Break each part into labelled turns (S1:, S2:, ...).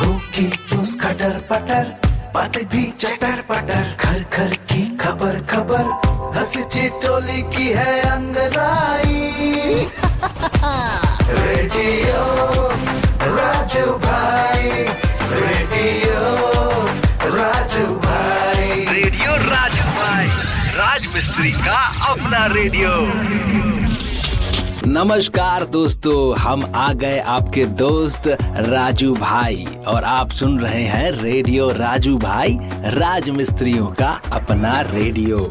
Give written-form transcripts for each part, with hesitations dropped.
S1: होगी उस खटर पटर, बातें भी चटर पटर, घर घर की खबर खबर, हंसी ठिठोली की है अंगड़ाई। रेडियो राजू भाई, रेडियो राजू भाई,
S2: रेडियो राजू भाई, राज मिस्त्री का अपना रेडियो।
S3: नमस्कार दोस्तों, हम आ गए आपके दोस्त राजू भाई और आप सुन रहे हैं रेडियो राजू भाई, राज मिस्त्रियों का अपना रेडियो।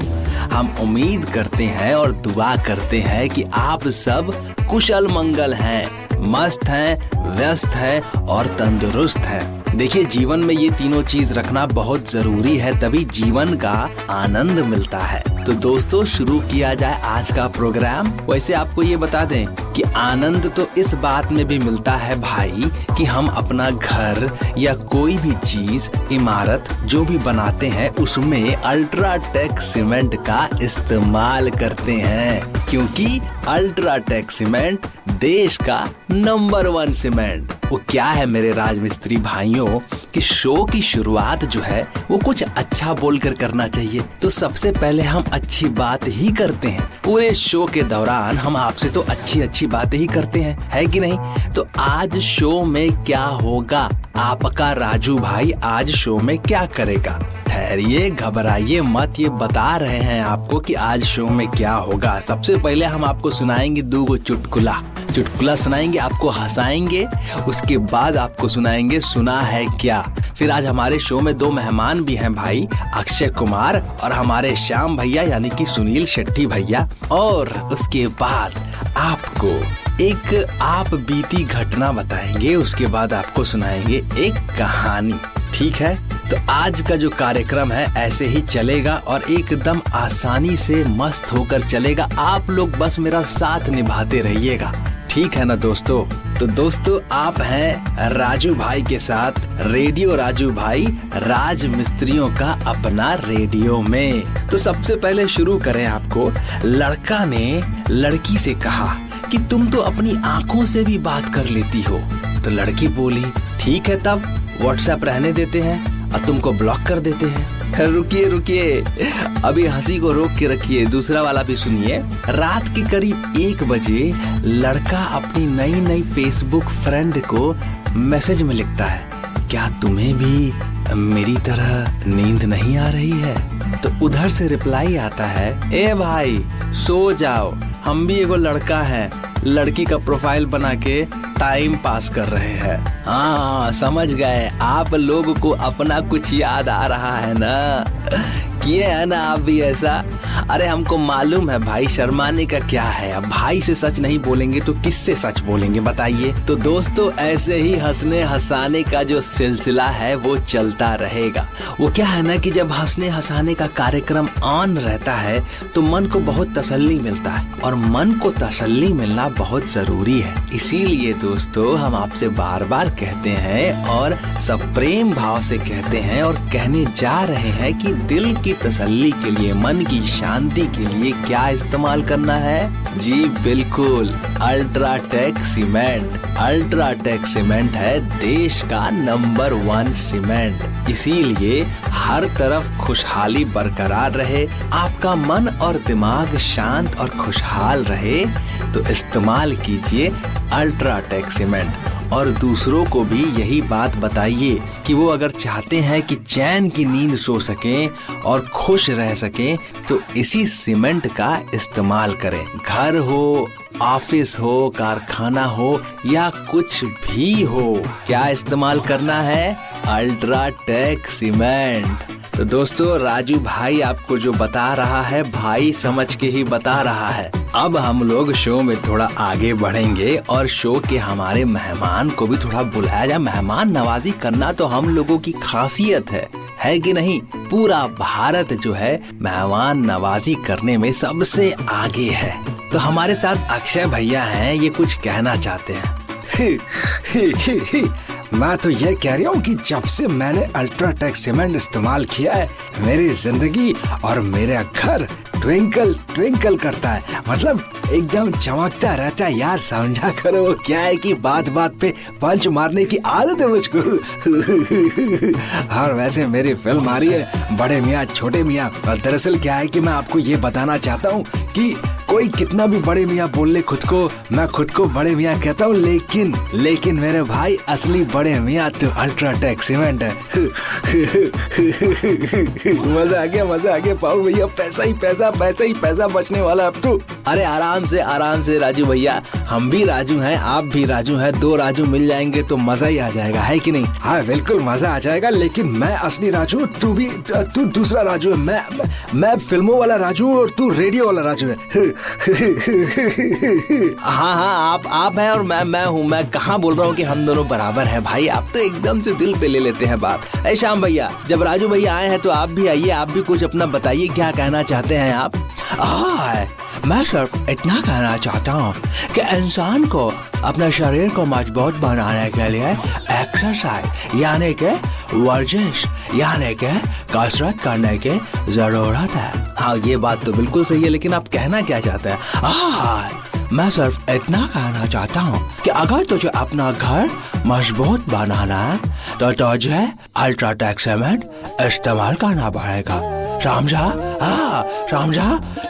S3: हम उम्मीद करते हैं और दुआ करते हैं कि आप सब कुशल मंगल हैं, मस्त हैं, व्यस्त हैं और तंदुरुस्त हैं। देखिए, जीवन में ये तीनों चीज रखना बहुत जरूरी है, तभी जीवन का आनंद मिलता है। तो दोस्तों, शुरू किया जाए आज का प्रोग्राम। वैसे आपको ये बता दें कि आनंद तो इस बात में भी मिलता है भाई कि हम अपना घर या कोई भी चीज, इमारत जो भी बनाते हैं उसमें अल्ट्राटेक सीमेंट का इस्तेमाल करते हैं, क्योंकि अल्ट्राटेक सीमेंट देश का नंबर 1 सीमेंट। वो क्या है मेरे राजमिस्त्री भाइयों कि शो की शुरुआत जो है वो कुछ अच्छा बोलकर करना चाहिए। तो सबसे पहले हम अच्छी बात ही करते हैं। पूरे शो के दौरान हम आपसे तो अच्छी अच्छी बातें ही करते हैं, है कि नहीं? तो आज शो में क्या होगा? आपका राजू भाई आज शो में क्या करेगा? ठहरिए, घबराइए मत, ये बता रहे हैं आपको कि आज शो में क्या होगा। सबसे पहले हम आपको सुनाएंगे 2 चुटकुला सुनाएंगे, आपको हंसाएंगे। उसके बाद आपको सुनाएंगे सुना है क्या। फिर आज हमारे शो में 2 मेहमान भी हैं भाई, अक्षय कुमार और हमारे श्याम भैया यानी कि सुनील शेट्टी भैया। और उसके बाद आपको एक आप बीती घटना बताएंगे, उसके बाद आपको सुनाएंगे एक कहानी। ठीक है, तो आज का जो कार्यक्रम है ऐसे ही चलेगा और एकदम आसानी से मस्त होकर चलेगा। आप लोग बस मेरा साथ निभाते रहिएगा, ठीक है ना दोस्तों? तो दोस्तों, आप हैं राजू भाई के साथ रेडियो राजू भाई, राज मिस्त्रियों का अपना रेडियो में। तो सबसे पहले शुरू करें। आपको लड़का ने लड़की से कहा कि तुम तो अपनी आंखों से भी बात कर लेती हो। तो लड़की बोली, ठीक है, तब व्हाट्सएप रहने देते हैं और तुमको ब्लॉक कर देते हैं। रुकिए, अभी हंसी को रोक के रखिए, दूसरा वाला भी सुनिए। रात के करीब 1 बजे लड़का अपनी नई फेसबुक फ्रेंड को मैसेज में लिखता है, क्या तुम्हें भी मेरी तरह नींद नहीं आ रही है? तो उधर से रिप्लाई आता है, ए भाई सो जाओ, हम भी एगो लड़का है, लड़की का प्रोफाइल बना के टाइम पास कर रहे हैं। हाँ, समझ गए, आप लोगों को अपना कुछ याद आ रहा है ना? किए है ना आप भी ऐसा? अरे हमको मालूम है भाई, शर्माने का क्या है। अब भाई से सच नहीं बोलेंगे तो किससे सच बोलेंगे बताइए? तो दोस्तों, ऐसे ही हंसने हंसाने का जो सिलसिला है वो चलता रहेगा। वो क्या है ना कि जब हंसने हंसाने का कार्यक्रम ऑन रहता है तो मन को बहुत तसल्ली मिलता है, और मन को तसल्ली मिलना बहुत जरूरी है। इसीलिए दोस्तों, हम आपसे बार बार कहते हैं और सब प्रेम भाव से कहते हैं और कहने जा रहे हैं कि दिल की तसल्ली के लिए, मन की शांति के लिए क्या इस्तेमाल करना है? जी बिल्कुल, अल्ट्राटेक सीमेंट। अल्ट्राटेक सीमेंट है देश का नंबर 1 सीमेंट। इसीलिए हर तरफ खुशहाली बरकरार रहे, आपका मन और दिमाग शांत और खुशहाल रहे, तो इस्तेमाल कीजिए अल्ट्राटेक सीमेंट। और दूसरों को भी यही बात बताइए कि वो अगर चाहते हैं कि चैन की नींद सो सकें और खुश रह सकें तो इसी सीमेंट का इस्तेमाल करें। घर हो, ऑफिस हो, कारखाना हो या कुछ भी हो, क्या इस्तेमाल करना है? UltraTech cement. तो दोस्तों, राजू भाई आपको जो बता रहा है, भाई समझ के ही बता रहा है। अब हम लोग शो में थोड़ा आगे बढ़ेंगे और शो के हमारे मेहमान को भी थोड़ा बुलाया जाए। मेहमान नवाजी करना तो हम लोगों की खासियत है कि नहीं? पूरा भारत जो है मेहमान नवाजी करने में सबसे आगे है। तो हमारे साथ अक्षय भैया हैं, ये कुछ कहना चाहते हैं।
S4: मैं तो ये कह रही हूँ कि जब से मैंने अल्ट्राटेक सीमेंट इस्तेमाल किया है, मेरी जिंदगी और मेरा घर ट्विंकल ट्विंकल करता है। मतलब एकदम चमकता रहता है यार, समझा करो। क्या है कि बात बात पे पंच मारने की आदत है मुझको। और वैसे मेरी फिल्म आ रही है बड़े मियाँ छोटे मियाँ, और दरअसल क्या है कि मैं आपको ये बताना चाहता हूँ कि कोई कितना भी बड़े मियाँ बोल ले खुद को, मैं खुद को बड़े मियाँ कहता हूँ, लेकिन मेरे भाई असली बड़े मियाँ तो अल्ट्राटेक सीमेंट है। मजा आ गया पाऊ भैया, पैसा ही पैसा बचने वाला अब तो।
S3: अरे आराम से राजू भैया, हम भी राजू हैं, आप भी राजू हैं, दो राजू मिल जाएंगे तो मजा ही आ जाएगा, है कि नहीं?
S4: हाँ बिल्कुल मजा आ जाएगा, लेकिन मैं असली राजू, तू दूसरा राजू है। मैं फिल्मों वाला राजू हूँ और तू रेडियो वाला राजू है।
S3: हाँ आप हैं और मैं हूँ। मैं कहाँ बोल रहा हूँ कि हम दोनों बराबर हैं भाई, आप तो एकदम से दिल पे ले लेते हैं बात। ऐ श्याम भैया, जब राजू भैया आए हैं तो आप भी आइए, आप भी कुछ अपना बताइए, क्या कहना चाहते हैं आप?
S5: मैं सिर्फ इतना कहना चाहता हूँ कि इंसान को अपने शरीर को मजबूत बनाने के लिए एक्सरसाइज यानी कि वर्जिश यानी कि कसरत करने की जरूरत है।
S3: हाँ ये बात तो बिल्कुल सही है, लेकिन आप कहना क्या चाहते हैं?
S5: मैं सिर्फ इतना कहना चाहता हूँ कि अगर तुझे अपना घर मजबूत बनाना है तो तुझे अल्ट्राटेक सीमेंट इस्तेमाल करना पड़ेगा, समझा?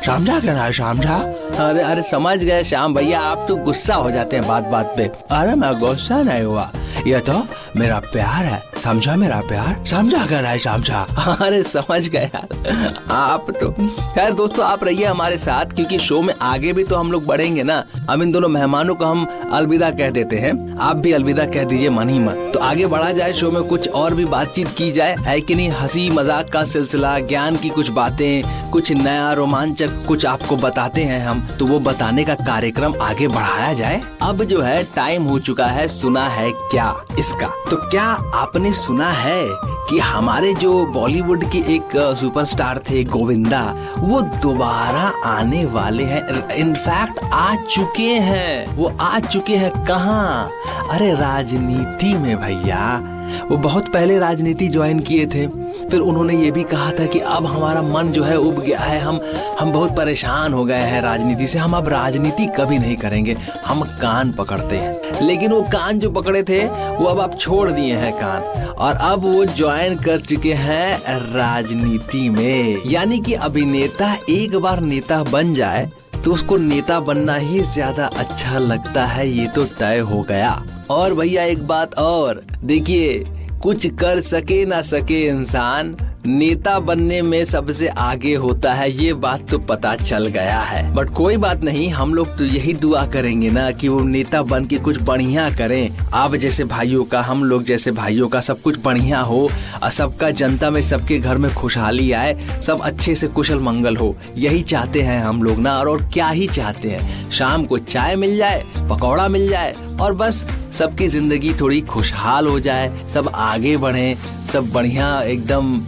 S5: समझा क्या ना समझा?
S3: अरे समझ गए श्याम भैया, आप तो गुस्सा हो जाते हैं बात बात पे।
S5: अरे मैं गुस्सा नहीं हुआ, ये तो मेरा प्यार है, समझा? मेरा प्यार समझा क्या नहीं समझा?
S3: अरे समझ गए यार आप तो। खैर दोस्तों, आप रहिए हमारे साथ, क्योंकि शो में आगे भी तो हम लोग बढ़ेंगे ना। अब इन दोनों मेहमानों को हम अलविदा कह देते हैं, आप भी अलविदा कह दीजिए मन ही मन। तो आगे बढ़ा जाए शो में, कुछ और भी बातचीत की जाए, है कि नहीं? हंसी मजाक का सिलसिला, ज्ञान की कुछ बातें, कुछ नया रोमांचक कुछ आपको बताते हैं हम, तो वो बताने का कार्यक्रम आगे बढ़ाया जाए। अब जो है टाइम हो चुका है सुना है क्या इसका। तो क्या आपने सुना है कि हमारे जो बॉलीवुड के एक सुपरस्टार थे गोविंदा, वो दोबारा आने वाले हैं, इनफैक्ट आ चुके हैं। वो आ चुके हैं कहाँ? अरे राजनीति में भैया। वो बहुत पहले राजनीति ज्वाइन किए थे, फिर उन्होंने ये भी कहा था कि अब हमारा मन जो है उब गया है, हम बहुत परेशान हो गए हैं राजनीति से, हम अब राजनीति कभी नहीं करेंगे, हम कान पकड़ते हैं। लेकिन वो कान जो पकड़े थे वो अब आप छोड़ दिए हैं कान, और अब वो ज्वाइन कर चुके हैं राजनीति में। यानी कि अभिनेता एक बार नेता बन जाए तो उसको नेता बनना ही ज्यादा अच्छा लगता है, ये तो तय हो गया। और भैया एक बात और देखिए, कुछ कर सके ना सके इंसान, नेता बनने में सबसे आगे होता है, ये बात तो पता चल गया है। बट कोई बात नहीं, हम लोग तो यही दुआ करेंगे ना कि वो नेता बन के कुछ बढ़िया करें, आप जैसे भाइयों का, हम लोग जैसे भाइयों का सब कुछ बढ़िया हो, और सबका जनता में, सबके घर में खुशहाली आए, सब अच्छे से कुशल मंगल हो, यही चाहते हैं हम लोग ना। और क्या ही चाहते हैं, शाम को चाय मिल जाए, पकौड़ा मिल जाए, और बस सबकी जिंदगी थोड़ी खुशहाल हो जाए, सब आगे बढ़े, सब बढ़िया एकदम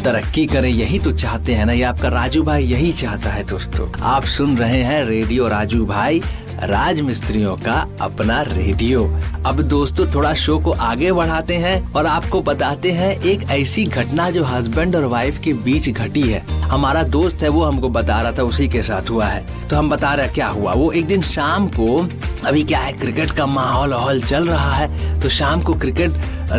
S3: तरक्की करें, यही तो चाहते हैं ना। ये आपका राजू भाई यही चाहता है। दोस्तों आप सुन रहे हैं रेडियो राजू भाई, राज मिस्त्रियों का अपना रेडियो। अब दोस्तों थोड़ा शो को आगे बढ़ाते हैं और आपको बताते हैं एक ऐसी घटना जो हस्बैंड और वाइफ के बीच घटी है। हमारा दोस्त है वो हमको बता रहा था, उसी के साथ हुआ है, तो हम बता रहे हैं क्या हुआ। वो एक दिन शाम को, अभी क्या है क्रिकेट का माहौल चल रहा है, तो शाम को क्रिकेट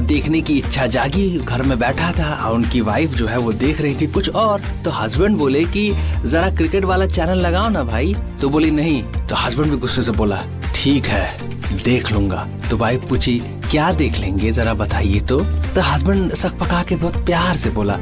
S3: देखने की इच्छा जागी, घर में बैठा था और उनकी वाइफ जो है वो देख रही थी कुछ और। तो हस्बैंड बोले कि जरा क्रिकेट वाला चैनल लगाओ ना भाई, तो बोली नहीं। तो हस्बैंड भी गुस्से से बोला ठीक है देख लूंगा। तो वाइफ पूछी क्या देख लेंगे जरा बताइए तो हस्बैंड सक पका के बहुत प्यार से बोला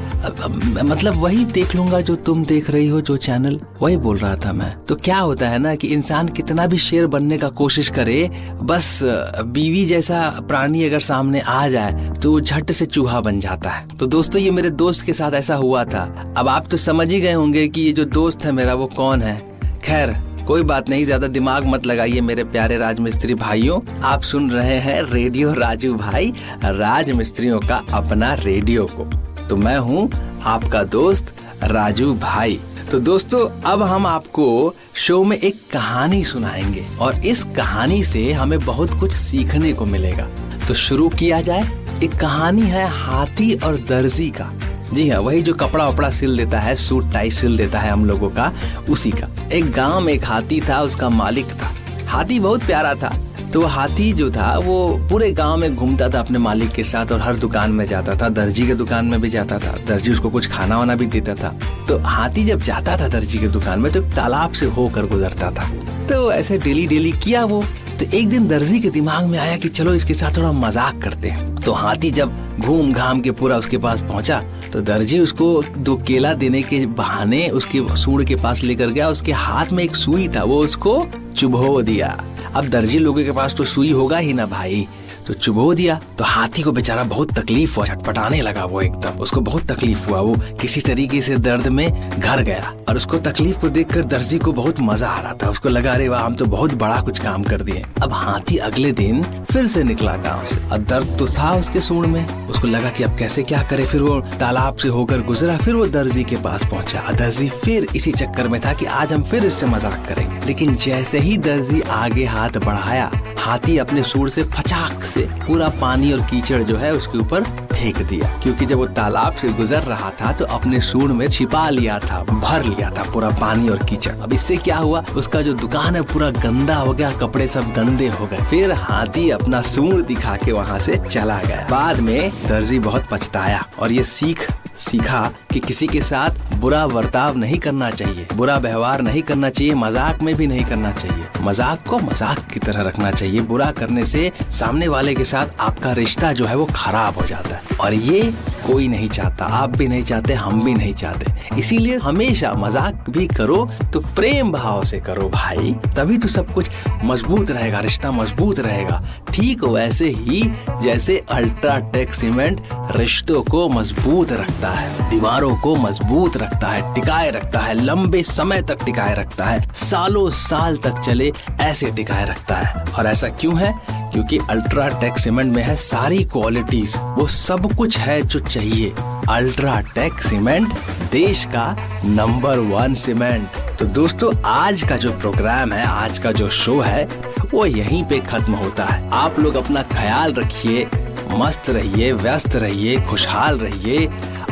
S3: मतलब वही देख लूंगा जो तुम देख रही हो, जो चैनल, वही बोल रहा था मैं। तो क्या होता है ना कि इंसान कितना भी शेर बनने का कोशिश करे, बस बीवी जैसा प्राणी अगर सामने आ जाए तो वो झट से चूहा बन जाता है। तो दोस्तों ये मेरे दोस्त के साथ ऐसा हुआ था। अब आप तो समझ ही गए होंगे कि ये जो दोस्त है मेरा वो कौन है। खैर कोई बात नहीं, ज्यादा दिमाग मत लगाइए मेरे प्यारे राजमिस्त्री भाइयों। आप सुन रहे हैं रेडियो राजू भाई, राजमिस्त्रियों का अपना रेडियो को। तो मैं हूँ आपका दोस्त राजू भाई। तो दोस्तों अब हम आपको शो में एक कहानी सुनाएंगे और इस कहानी से हमें बहुत कुछ सीखने को मिलेगा। तो शुरू किया जाए। एक कहानी है हाथी और दर्जी का। जी हाँ, वही जो कपड़ा वपड़ा सिल देता है, सूट टाई सिल देता है हम लोगों का, उसी का। एक गांव में एक हाथी था, उसका मालिक था। हाथी बहुत प्यारा था। तो हाथी जो था वो पूरे गांव में घूमता था अपने मालिक के साथ और हर दुकान में जाता था। दर्जी के दुकान में भी जाता था, दर्जी उसको कुछ खाना वाना भी देता था। तो हाथी जब जाता था दर्जी के दुकान में तो तालाब से होकर गुजरता था। तो ऐसे डेली डेली किया वो। तो एक दिन दर्जी के दिमाग में आया कि चलो इसके साथ थोड़ा मजाक करते हैं। तो हाथी जब घूम घाम के पूरा उसके पास पहुंचा तो दर्जी उसको 2 केला देने के बहाने उसके सूंड के पास लेकर गया। उसके हाथ में एक सुई था, वो उसको चुभो दिया। अब दर्जी लोगों के पास तो सुई होगा ही ना भाई, तो चुभो दिया। तो हाथी को बेचारा बहुत तकलीफ हुआ, छटपटाने लगा वो एकदम, उसको बहुत तकलीफ हुआ। वो किसी तरीके से दर्द में घर गया और उसको तकलीफ को देखकर दर्जी को बहुत मजा आ रहा था। उसको लगा अरे वाह, हम तो बहुत बड़ा कुछ काम कर दिए। अब हाथी अगले दिन फिर से निकला गांव से और दर्द तो था उसके सूंड में। उसको लगा कि अब कैसे क्या करे। फिर वो तालाब से होकर गुजरा, फिर वो दर्जी के पास पहुंचा। दर्जी फिर इसी चक्कर में था कि आज हम फिर इससे मजाक करेंगे। लेकिन जैसे ही दर्जी आगे हाथ बढ़ाया, हाथी अपने सूंड से फचाक से पूरा पानी और कीचड़ जो है उसके ऊपर फेंक दिया। क्योंकि जब वो तालाब से गुजर रहा था तो अपने सूंड में छिपा लिया था, भर लिया था पूरा पानी और कीचड़। अब इससे क्या हुआ, उसका जो दुकान है पूरा गंदा हो गया, कपड़े सब गंदे हो गए। फिर हाथी अपना सूंड दिखा के वहाँ से चला गया। बाद में दर्जी बहुत पछताया और ये सीखा कि किसी के साथ बुरा बर्ताव नहीं करना चाहिए, बुरा व्यवहार नहीं करना चाहिए, मजाक में भी नहीं करना चाहिए। मजाक को मजाक की तरह रखना चाहिए। बुरा करने से सामने वाले के साथ आपका रिश्ता जो है वो खराब हो जाता है और ये कोई नहीं चाहता, आप भी नहीं चाहते, हम भी नहीं चाहते। इसीलिए हमेशा मजाक भी करो तो प्रेम भाव से करो भाई, तभी तो सब कुछ मजबूत रहेगा, रिश्ता मजबूत रहेगा। ठीक वैसे ही जैसे अल्ट्राटेक सीमेंट रिश्तों को मजबूत रखता है, दीवारों को मजबूत रखता है, टिकाए रखता है, लंबे समय तक टिकाए रखता है, सालों साल तक चले ऐसे टिकाए रखता है। और ऐसा क्यों है? क्योंकि अल्ट्राटेक सीमेंट में है सारी क्वालिटीज, वो सब कुछ है जो चाहिए। अल्ट्राटेक सीमेंट देश का नंबर 1 सीमेंट। तो दोस्तों आज का जो प्रोग्राम है, आज का जो शो है वो यहीं पे खत्म होता है। आप लोग अपना ख्याल रखिए, मस्त रहिए, व्यस्त रहिए, खुशहाल रहिए।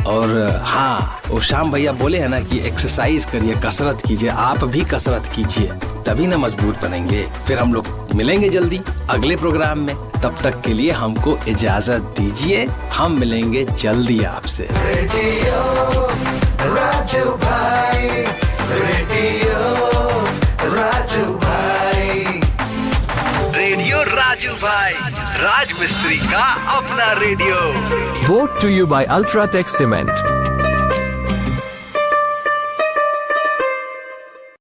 S3: और हाँ, वो श्याम भैया बोले हैं ना कि एक्सरसाइज करिए, कसरत कीजिए, आप भी कसरत कीजिए, तभी ना मजबूत बनेंगे। फिर हम लोग मिलेंगे जल्दी अगले प्रोग्राम में। तब तक के लिए हमको इजाजत दीजिए, हम मिलेंगे जल्दी आपसे।
S1: रेडियो राजू भाई, रेडियो राजू भाई,
S2: रेडियो राजू भाई, राज मिस्त्री का अपना radio.
S6: Brought to you by Ultratech Cement.